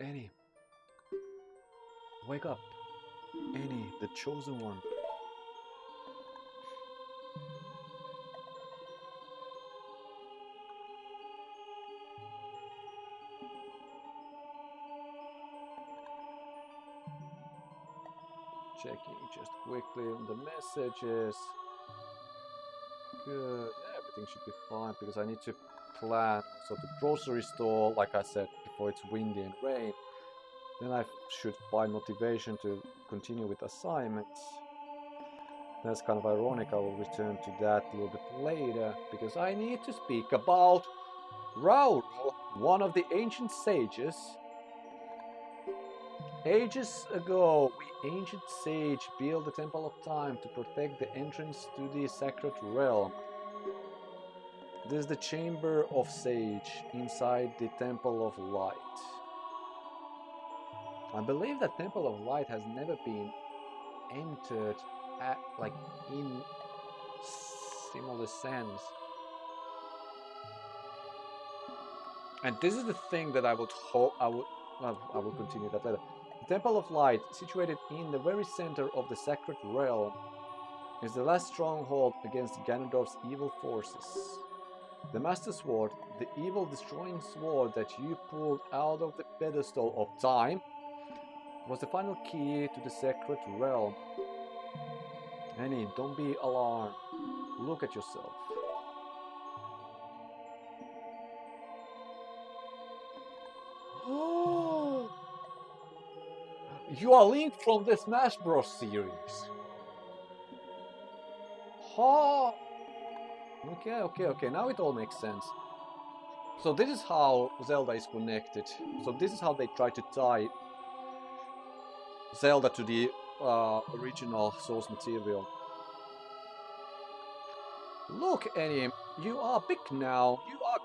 Annie. Wake up. Annie, the chosen one. Checking just quickly on the messages. Good, everything should be fine because I need to plan. So the grocery store, like I said before, it's windy and rain. Then I should find motivation to continue with assignments. That's kind of ironic. I will return to that a little bit later because I need to speak about Rauru, one of the ancient sages. Ages ago, we ancient sage built the Temple of Time to protect the entrance to the sacred realm. This is the Chamber of Sage inside the Temple of Light. I believe that Temple of Light has never been entered like in similar sense. And this is the thing that I would hope I will continue that later. The Temple of Light, situated in the very center of the sacred realm, is the last stronghold against Ganondorf's evil forces. The Master Sword, the evil destroying sword that you pulled out of the pedestal of time, was the final key to the sacred realm. Annie, don't be alarmed. Look at yourself. You are Link from the Smash Bros. Series. Oh. Okay. Now it all makes sense. So this is how Zelda is connected. So this is how they try to tie Zelda to the original source material. Look, Annie, you are big now. You are.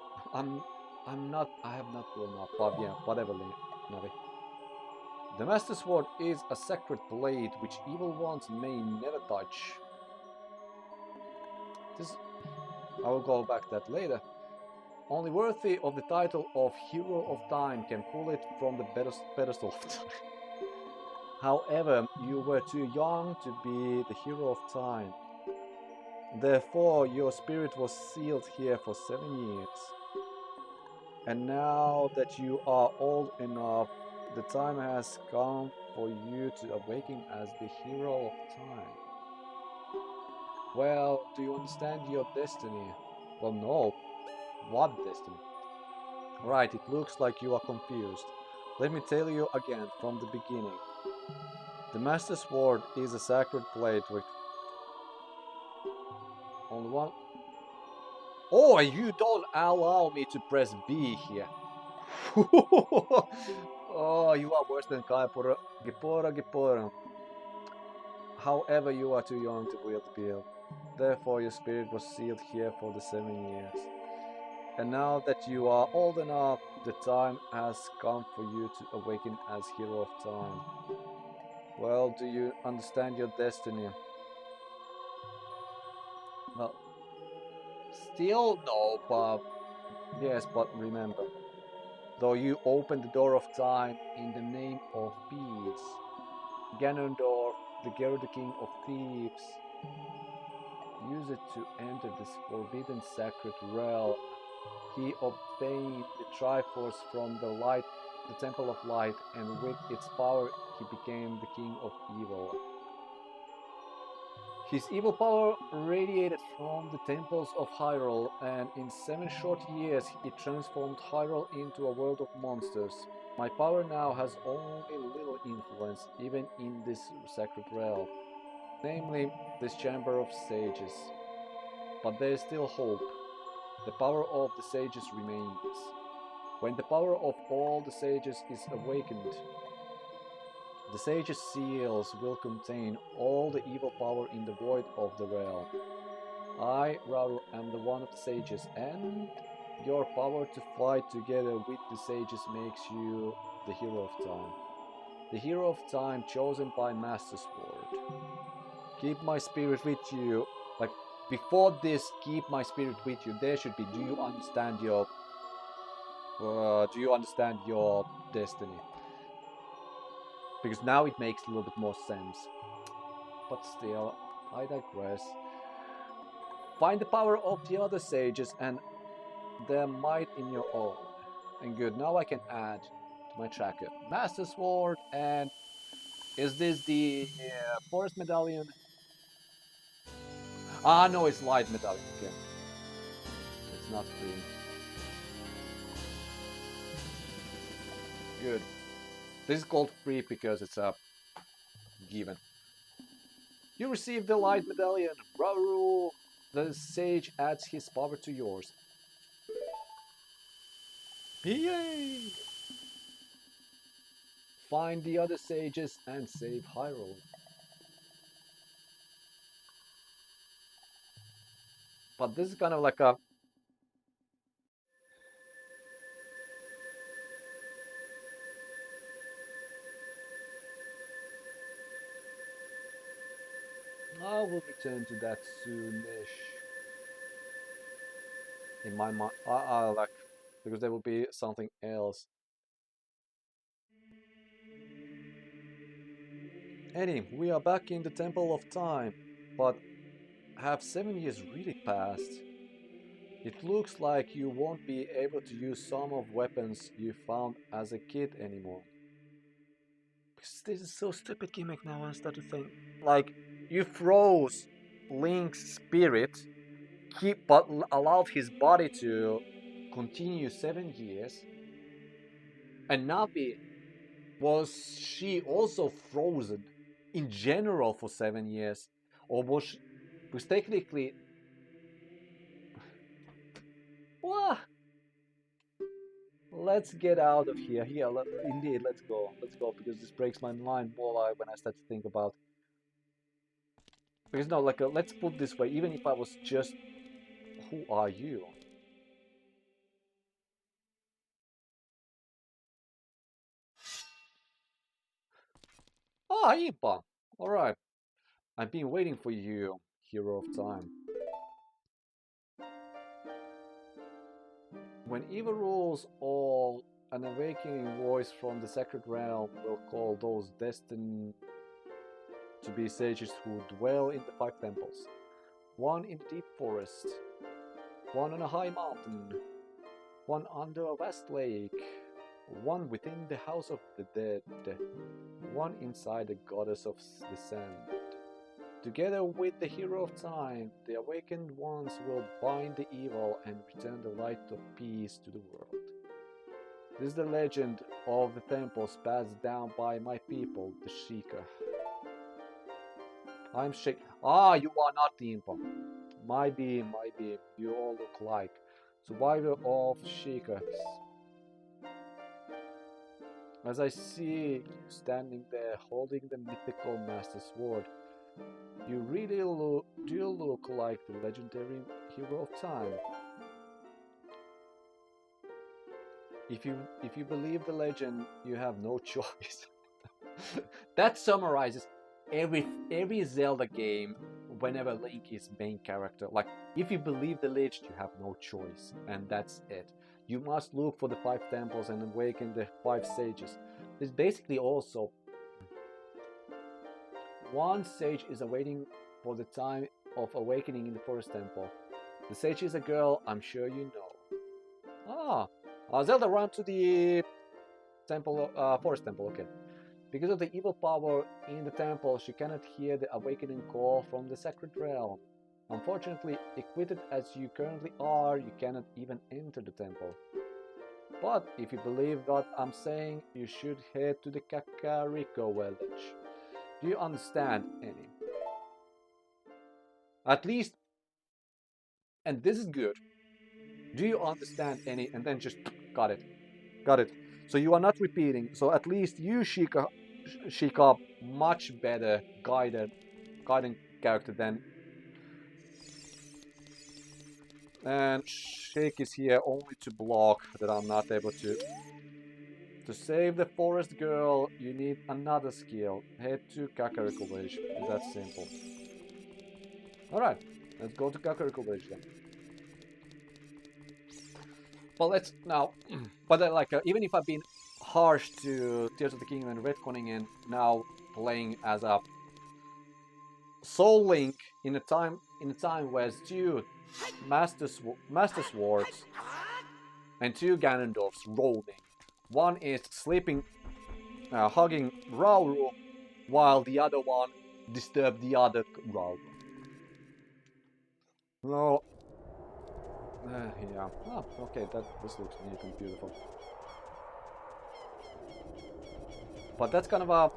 I'm not. I have not grown up. But yeah, whatever, Navi. The Master Sword is a sacred blade which evil ones may never touch. This. I will go back to that later. Only worthy of the title of Hero of Time can pull it from the pedestal of time. However, you were too young to be the Hero of Time. Therefore, your spirit was sealed here for 7 years. And now that you are old enough, the time has come for you to awaken as the Hero of Time. Well, do you understand your destiny? Well, no. What destiny? Right, it looks like you are confused. Let me tell you again from the beginning. The Master Sword is a sacred blade with only one. Oh, you don't allow me to press B here. Oh, you are worse than Gipora. However, you are too young to wield the bill. Therefore, your spirit was sealed here for the 7 years. And now that you are old enough, the time has come for you to awaken as Hero of Time. Well, do you understand your destiny? Well, still no, but yes, but remember, though you open the door of time in the name of peace, Ganondorf, the Gerudo King of Thieves, used it to enter this forbidden sacred realm. He obtained the Triforce from the Temple of Light, and with its power he became the King of Evil. His evil power radiated from the temples of Hyrule, and in 7 short years he transformed Hyrule into a world of monsters. My power now has only little influence, even in this sacred realm, namely this Chamber of Sages. But there is still hope. The power of the sages remains. When the power of all the sages is awakened, the sages' seals will contain all the evil power in the void of the realm. I, Rauru, am the one of the sages, and your power to fight together with the sages makes you the Hero of Time. The Hero of Time chosen by Master Sword. Keep my spirit with you. Like, before this, keep my spirit with you. There should be, do you understand your destiny? Because now it makes a little bit more sense. But still, I digress. Find the power of the other sages and their might in your own. And good, now I can add to my tracker. Master Sword, and is this the Forest Medallion? Ah, no, it's Light Medallion, okay. It's not green. Good. This is called free because it's a given. You receive the Light Medallion. Rauru, the sage, adds his power to yours. Yay! Find the other sages and save Hyrule. But this is kind of like a... I will return to that soonish. In my mind, like, because there will be something else. Annie, we are back in the Temple of Time, but have 7 years really passed? It looks like you won't be able to use some of weapons you found as a kid anymore. This is so stupid gimmick now, I start to think. Like, you froze Link's spirit, but allowed his body to continue 7 years. And Navi, was she also frozen in general for 7 years? Or was she, because technically... What? Let's get out of here. Indeed, let's go. Let's go, because this breaks my mind more when I start to think about... Because no, like, let's put it this way, even if I was just... Who are you? Ah, Impa! Alright. I've been waiting for you, hero of time. When evil rules all, an awakening voice from the sacred realm will call those destined to be sages who dwell in the 5 temples. One in the deep forest, one on a high mountain, one under a vast lake, one within the house of the dead, one inside the goddess of the sand. Together with the hero of time, the awakened ones will bind the evil and return the light of peace to the world. This is the legend of the temples passed down by my people, the Sheik. I'm Sheik. Ah, you are not the Impa. Might be, you all look like. Survivor of Sheikas. As I see you standing there holding the mythical Master Sword, you really do look like the legendary hero of time. If you believe the legend, you have no choice. That summarizes every Zelda game whenever Link is main character. Like, if you believe the legend, you have no choice, and that's it. You must look for the 5 temples and awaken the 5 sages. There's basically also one sage is awaiting for the time of awakening in the forest temple. The sage is a girl, I'm sure you know. Zelda ran to the temple, forest temple, okay. Because of the evil power in the temple, she cannot hear the awakening call from the sacred realm. Unfortunately, equipped as you currently are, you cannot even enter the temple. But if you believe what I'm saying, you should head to the Kakariko village. Do you understand, Annie? At least, and this is good. Do you understand, Annie? And then just got it. Got it. So you are not repeating. So at least you, Sheik, much better guiding character than... And Sheik is here only to block that I'm not able to. To save the forest girl, you need another skill. Head to Kakariko village. It's that simple. Alright, let's go to Kakariko village then. But let's now... But like, even if I've been harsh to Tears of the Kingdom and retconning and now playing as a Soul Link in a time where it's two Master Swords and two Ganondorfs rolling. One is sleeping, hugging Rauru, while the other one disturbed the other Rauru. No. Yeah. Oh, okay, this looks neat and beautiful. But that's kind of a...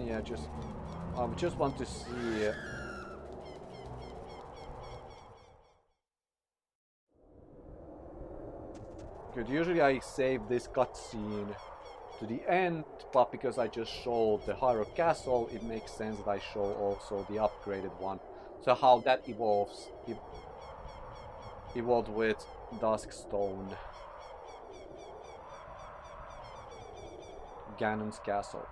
yeah, I just want to see... Good, usually I save this cutscene to the end, but because I just showed the Hyrule Castle, it makes sense that I show also the upgraded one. So how that evolves, evolved with Duskstone. Ganon's Castle.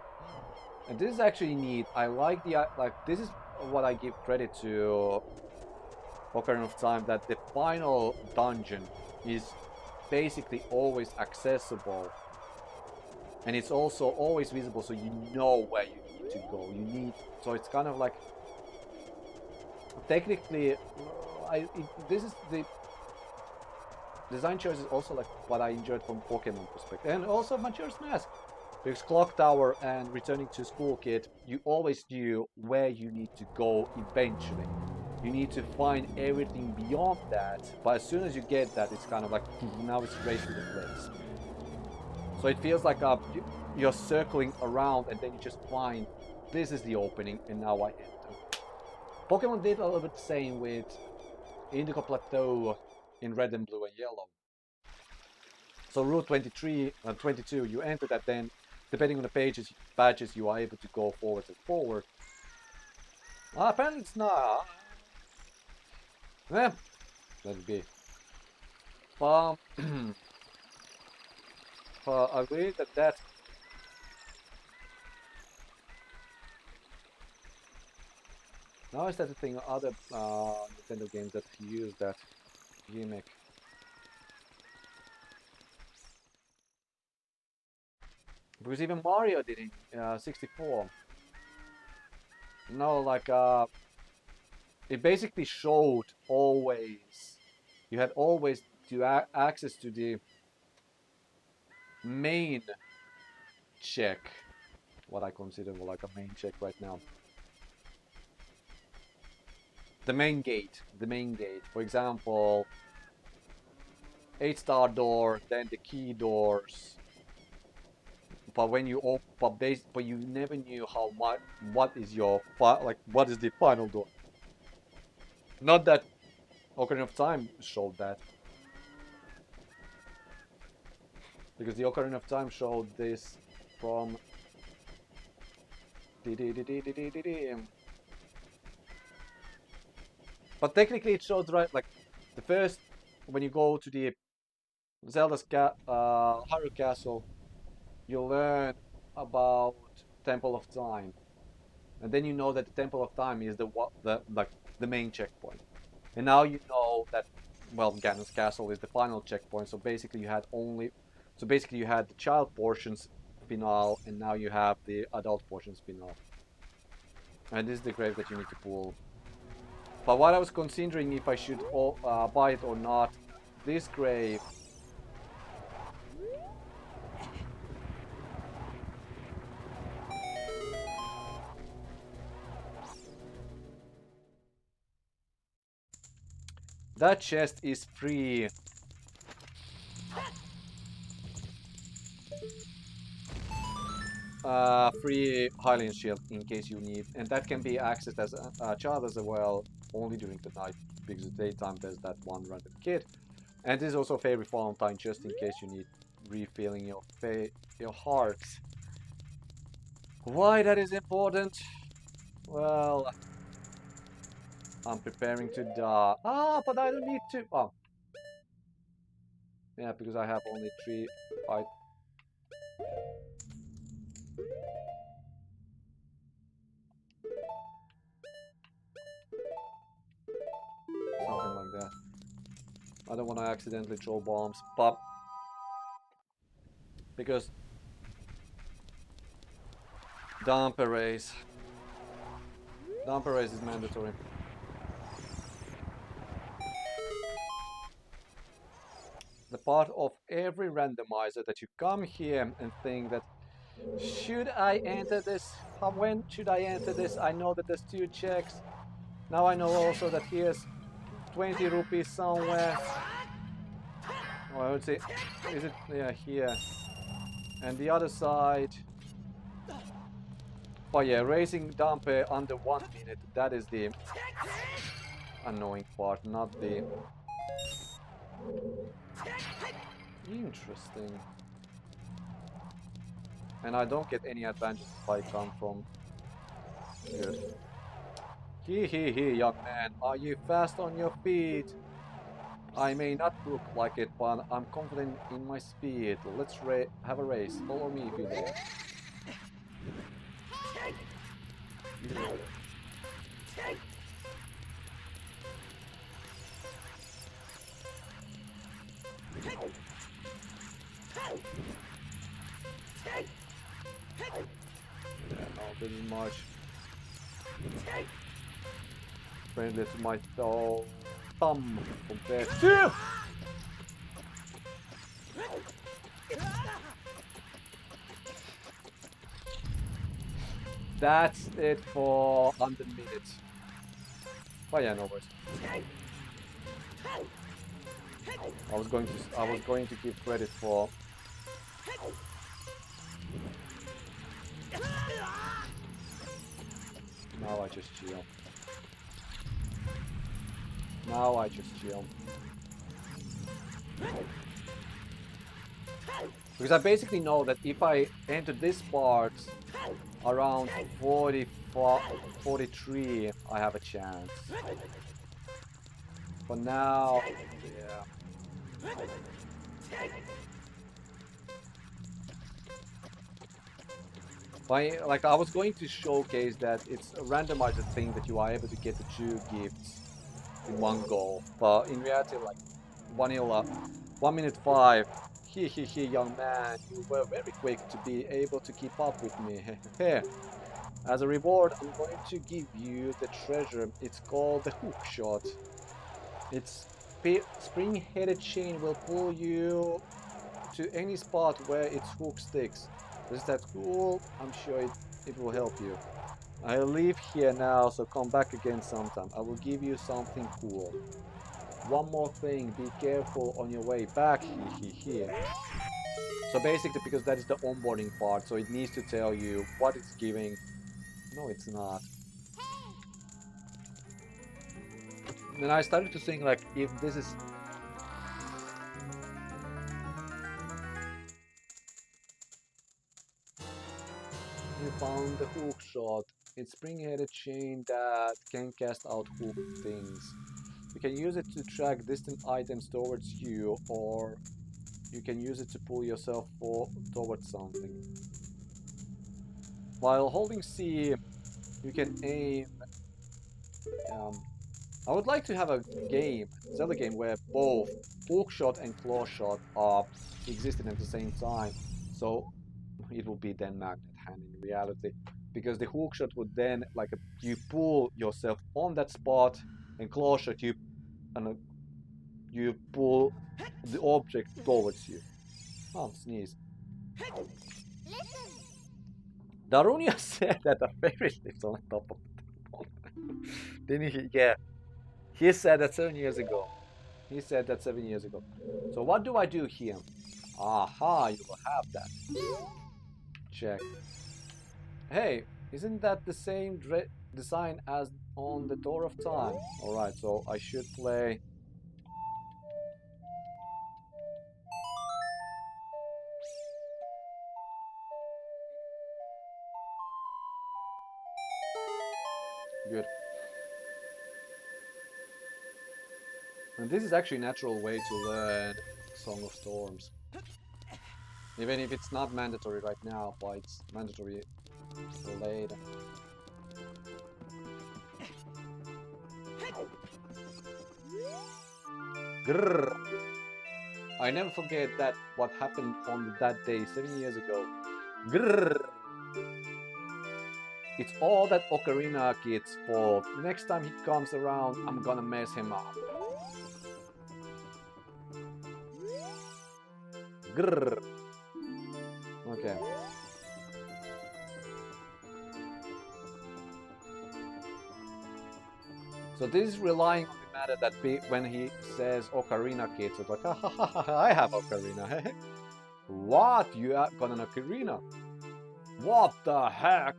And this is actually neat. I like the, this is what I give credit to Ocarina of Time, that the final dungeon is basically always accessible. And it's also always visible, so you know where you need to go. So it's kind of like, technically, this is the design choice is also like what I enjoyed from Pokemon perspective, and also Majora's Mask. Because Clock Tower and Returning to School Kid, you always knew where you need to go eventually. You need to find everything beyond that, but as soon as you get that, it's kind of like, now it's race to the place. So it feels like you're circling around and then you just find, this is the opening and now I enter. Pokemon did a little bit the same with Indigo Plateau in Red and Blue and Yellow. So Route 23 and 22, you enter that, then depending on the badges, you are able to go forward and forward. Apparently it's not. Let it be. I believe that now is that the thing, other Nintendo games that use that gimmick. Because even Mario did it in 64. No, like it basically showed always, you had always to access to the main check, what I consider like a main check right now. The main gate. For example, 8-star door, then the key doors. But when you but you never knew how much, what is the final door. Not that Ocarina of Time showed that. Because the Ocarina of Time showed this from but technically it shows right, like the first, when you go to the Zelda's Hyrule Castle, you learn about Temple of Time, and then you know that the Temple of Time is the main checkpoint, and now you know that, well, Ganon's Castle is the final checkpoint. So basically you had the child portions finale, and now you have the adult portions finale, and this is the grave that you need to pull. But what I was considering if I should buy it or not, this grave. That chest is free. Free Hylian shield in case you need, and that can be accessed as a child as well, only during the night, because the daytime there's that one random kid. And this is also Fairy Valentine, just in case you need refilling your heart. Why that is important? Well, I'm preparing to die. But I don't need to. Oh, yeah, because I have only 3. Something like that. I don't want to accidentally throw bombs, but because Dampé Race. Dampé Race is mandatory. The part of every randomizer that you come here and think that should I enter this? When should I enter this? I know that there's 2 checks. Now I know also that here's 20 rupees somewhere. Oh, I would say, is it? Yeah, here. And the other side. But yeah, racing Dampé under 1 minute, that is the annoying part, not the... Interesting. And I don't get any advantage if I come from... Good. He, young man, are you fast on your feet? I may not look like it, but I'm confident in my speed. Let's have a race. Follow me if you dare. Yeah, no, this is much friendly to my thumb compared to... That's it for under minute. But yeah, no worries. I was going to give credit for... Now I just chill. Now I just chill. Because I basically know that if I enter this part around 44, 43, I have a chance. But now, yeah. Like I was going to showcase that it's a randomizer thing that you are able to get the 2 gifts in one go, but in reality, like 1 minute 5. He, young man, you were very quick to be able to keep up with me. Here, as a reward, I'm going to give you the treasure. It's called the Hookshot. Its spring-headed chain will pull you to any spot where its hook sticks. Is that cool? I'm sure it will help you. I'll leave here now, so come back again sometime. I will give you something cool. One more thing, be careful on your way back. He. So basically, because that is the onboarding part, so it needs to tell you what it's giving. No, it's not. Then I started to think, like, if this is... You found the hook shot. It's spring-headed chain that can cast out hook things. You can use it to track distant items towards you, or you can use it to pull yourself towards something. While holding C, you can aim. I would like to have a game, Zelda game, where both Hookshot and Clawshot are existing at the same time. So it will be then Magnet Hand in reality, because the Hookshot would then, like, you pull yourself on that spot, and Clawshot you pull the object towards you. Oh, sneeze. Darunia said that a fairy lives on top of the temple. Didn't he? Yeah. He said that 7 years ago. He said that 7 years ago. So what do I do here? Aha, you will have that. Check. Hey, isn't that the same design as on the Door of Time? Alright, so I should play... Good. And this is actually a natural way to learn Song of Storms. Even if it's not mandatory right now, but it's mandatory later. Grrr. I never forget that what happened on that day 7 years ago. Grrr. It's all that Ocarina kid's fault. Next time he comes around, I'm gonna mess him up. Grrr. Okay. So this is relying on the matter that when he says Ocarina kid, so it's like, ha ha ha ha, I have Ocarina. What? You got an Ocarina? What the heck?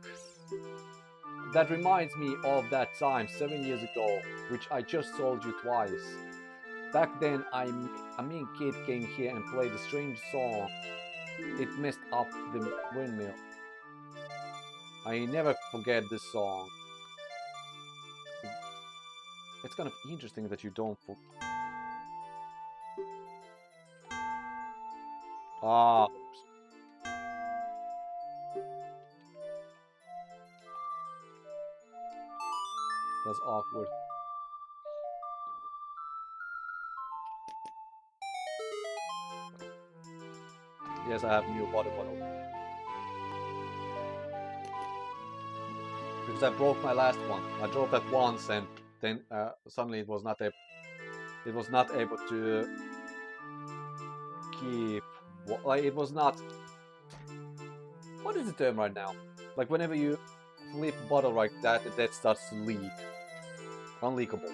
That reminds me of that time 7 years ago, which I just told you twice. Back then, a mean kid came here and played a strange song. It messed up the windmill. I never forget this song. It's kind of interesting that you don't. Ah, oops. That's awkward. Yes, I have new water bottle. Because I broke my last one. I dropped that once and then suddenly it was not able to keep. Like it was not. What is the term right now? Like whenever you flip bottle like that, that starts to leak. Unleakable.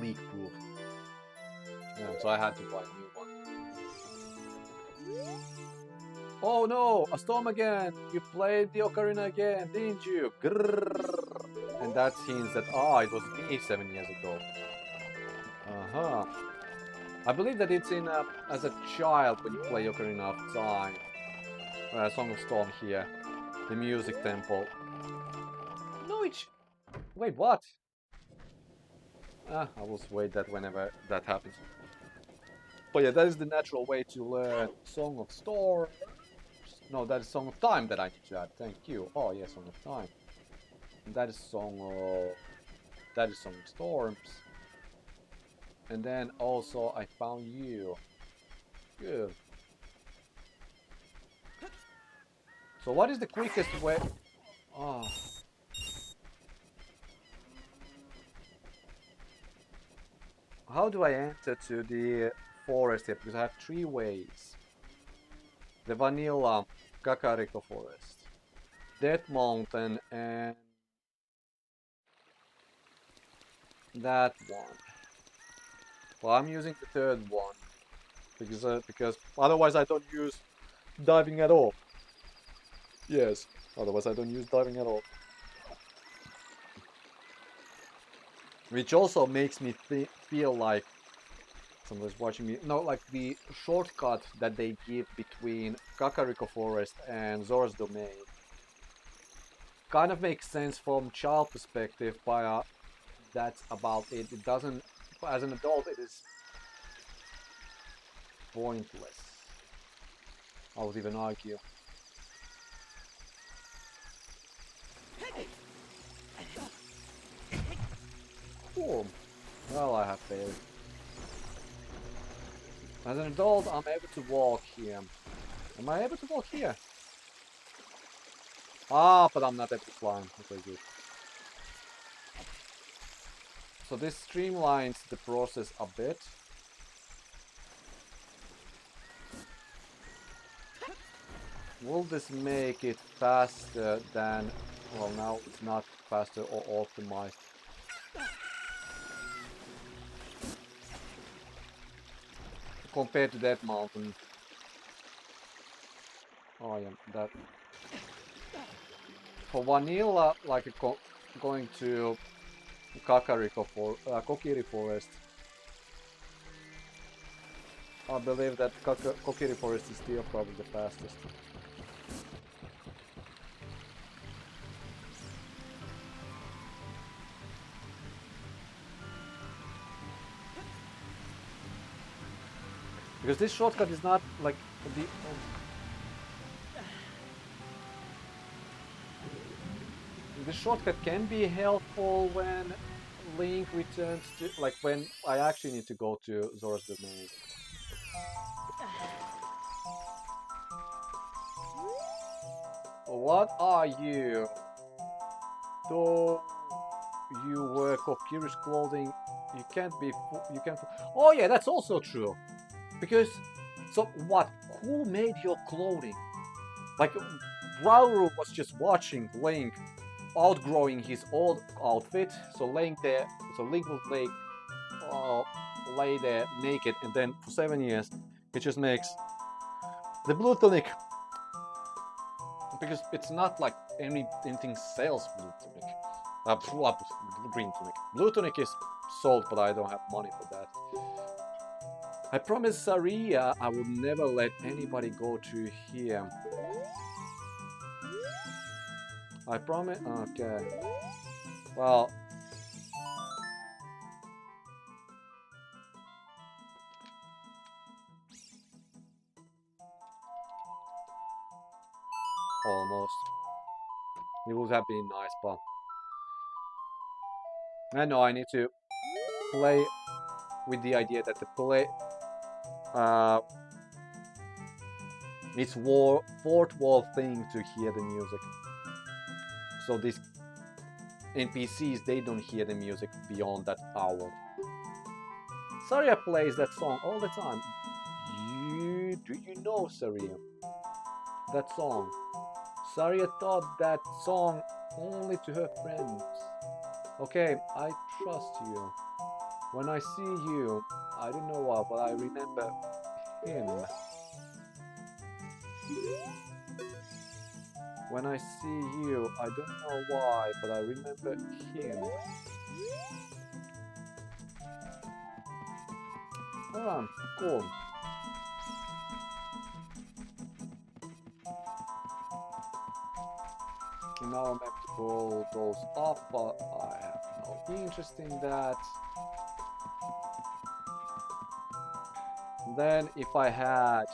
Leak proof. Yeah, so I had to buy a new one. Oh no! A storm again! You played the Ocarina again, didn't you? Grrr. And that hints that, it was me 7 years ago. Uh-huh. I believe that it's in as a child when you play Ocarina of Time. Song of Storm here. The music temple. No, it's... Wait, what? I will wait that whenever that happens. But yeah, that is the natural way to learn Song of Storm. No, that is Song of Time that I need to add. Thank you. Oh yeah, Song of Time. That is Song of Storms. And then also I found you. Good. So what is the quickest way? Oh. How do I enter to the forest here? Because I have 3 ways. The vanilla Kakariko forest, Death Mountain, and that one. Well, I'm using the third one because otherwise I don't use diving at all. Yes, otherwise I don't use diving at all. Which also makes me feel like someone's watching me. No, like the shortcut that they give between Kakariko Forest and Zora's Domain kind of makes sense from child perspective, but that's about it. It doesn't. As an adult, it is pointless. I would even argue. Cool. Well, I have failed. As an adult, I'm able to walk here. Am I able to walk here? But I'm not able to climb. Okay, good. So this streamlines the process a bit. Will this make it faster than... Well, now it's not faster or optimized. Compared to that mountain. Oh yeah, that... For vanilla, like going to Kakariko Kokiri Forest, I believe that Kokiri Forest is still probably the fastest. Because this shortcut is not like the... This shortcut can be helpful when Link returns to, like, when I actually need to go to Zora's domain. What are you? Though you wear Kokiri's clothing, you can't be. You can't. Oh yeah, that's also true. Because, so what? Who made your clothing? Like, Rauru was just watching Link outgrowing his old outfit, so Link will lay there naked, and then for 7 years he just makes the blue tunic, because it's not like anything sells blue tunic, green tunic. Blue tunic is sold, but I don't have money for that. I promised Saria I would never let anybody go through here. I promise. Okay. Well. Almost. It would have been nice, but I know I need to play with the idea that the play it's fourth wall thing to hear the music. So these NPCs, they don't hear the music beyond that hour. Saria plays that song all the time. Do you know Saria? That song. Saria taught that song only to her friends. Okay, I trust you. When I see you, I don't know why, but I remember him. When I see you, I don't know why, but I remember him. Ah, cool. Now I'm able to roll those up, but I have no interest in that. Then if I had...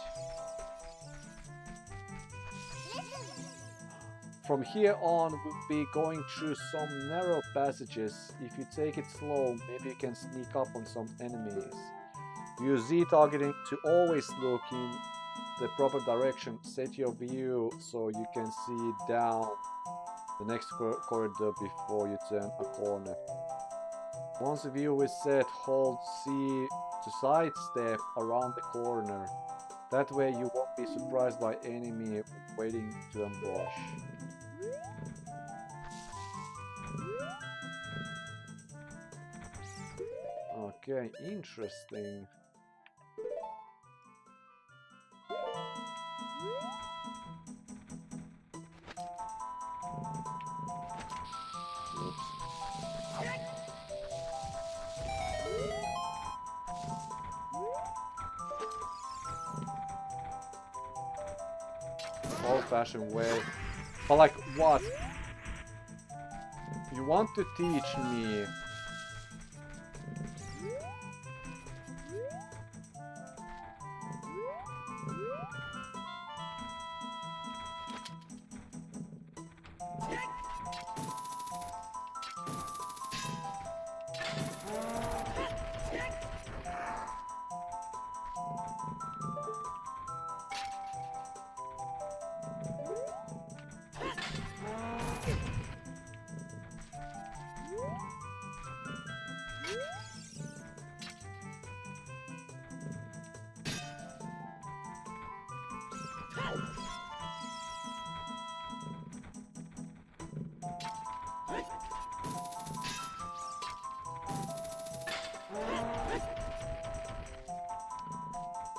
From here on, we'll be going through some narrow passages. If you take it slow, maybe you can sneak up on some enemies. Use Z targeting to always look in the proper direction. Set your view so you can see down the next corridor before you turn a corner. Once the view is set, hold C to sidestep around the corner. That way you won't be surprised by enemy waiting to ambush. Okay, interesting. Old-fashioned way. But like what? You want to teach me?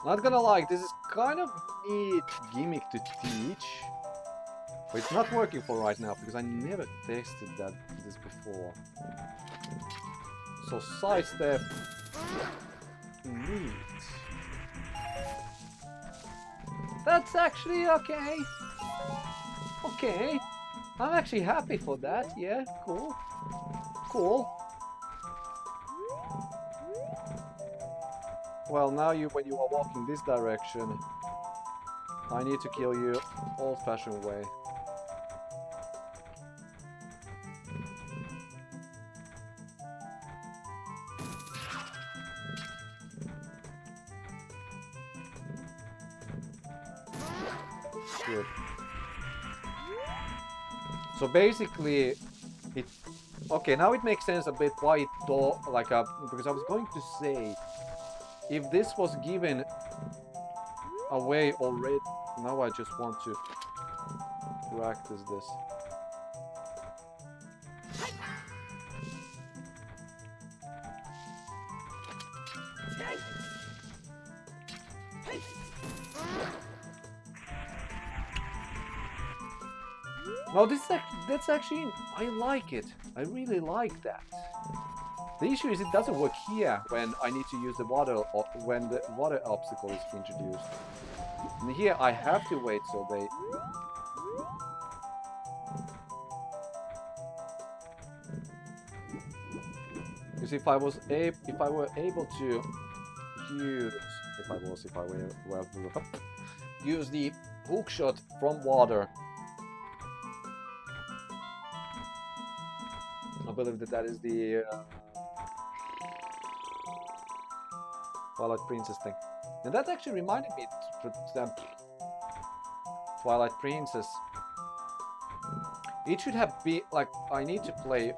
Not gonna lie, this is kind of neat gimmick to teach, but it's not working for right now because I never tested this before. So sidestep, neat. That's actually okay. Okay, I'm actually happy for that. Yeah, cool, cool. Well, now when you are walking this direction, I need to kill you old-fashioned way. Good. So basically, it... Okay, now it makes sense a bit why it thought, like, because I was going to say, if this was given away already, now I just want to practice this. No, that's actually, I like it. I really like that. The issue is it doesn't work here when I need to use the water, or when the water obstacle is introduced. And here I have to wait so they... Because if I were able to use, use the hookshot from water, I believe that is the Twilight Princess thing. And that actually reminded me that Twilight Princess, it should have been like, I need to play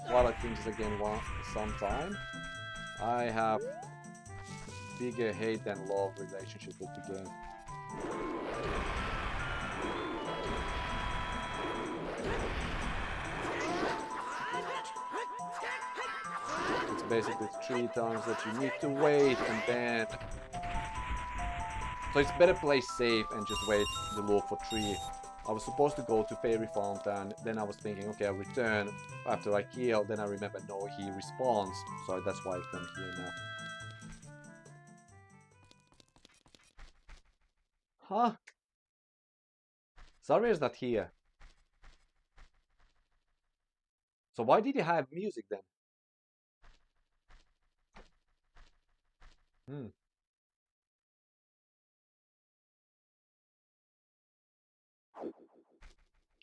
Twilight Princess again sometime. I have bigger hate than love relationship with the game. It's basically 3 times that you need to wait, and then... So it's better play safe and just wait the loop for 3. I was supposed to go to Fairy Fountain, then I was thinking, okay, I'll return after I kill, then I remember, no, he respawns, so that's why I come here now. Huh? Zarya's not here. So why did you have music then?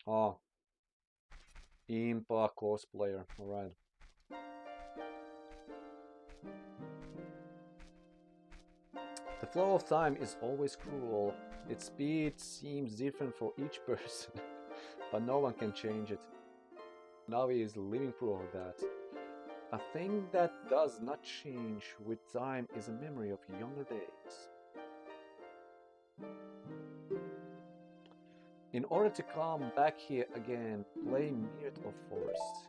Oh. Impa cosplayer, alright. The flow of time is always cruel. Its speed seems different for each person, but no one can change it. Navi is living proof of that. A thing that does not change with time is a memory of younger days. In order to come back here again, play Minuet of Forest.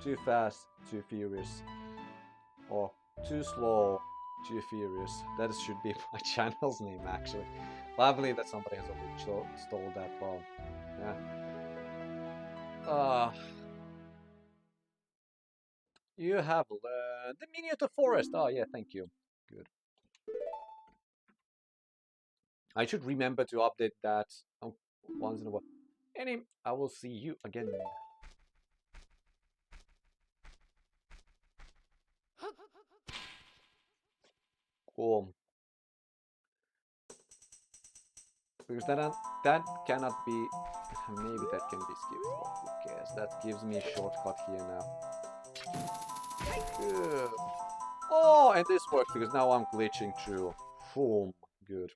Too fast, too furious. Or too slow, too furious. That should be my channel's name, actually. But I believe that somebody has already stole that ball. Yeah. You have learned the Minuet of Forest. Oh, yeah, thank you. Good. I should remember to update that once in a while. Anyway, I will see you again. Cool. Because that cannot be... Maybe that can be skipped. Well, who cares? That gives me a shortcut here now. Good. Oh, and this works because now I'm glitching through. Boom. Good.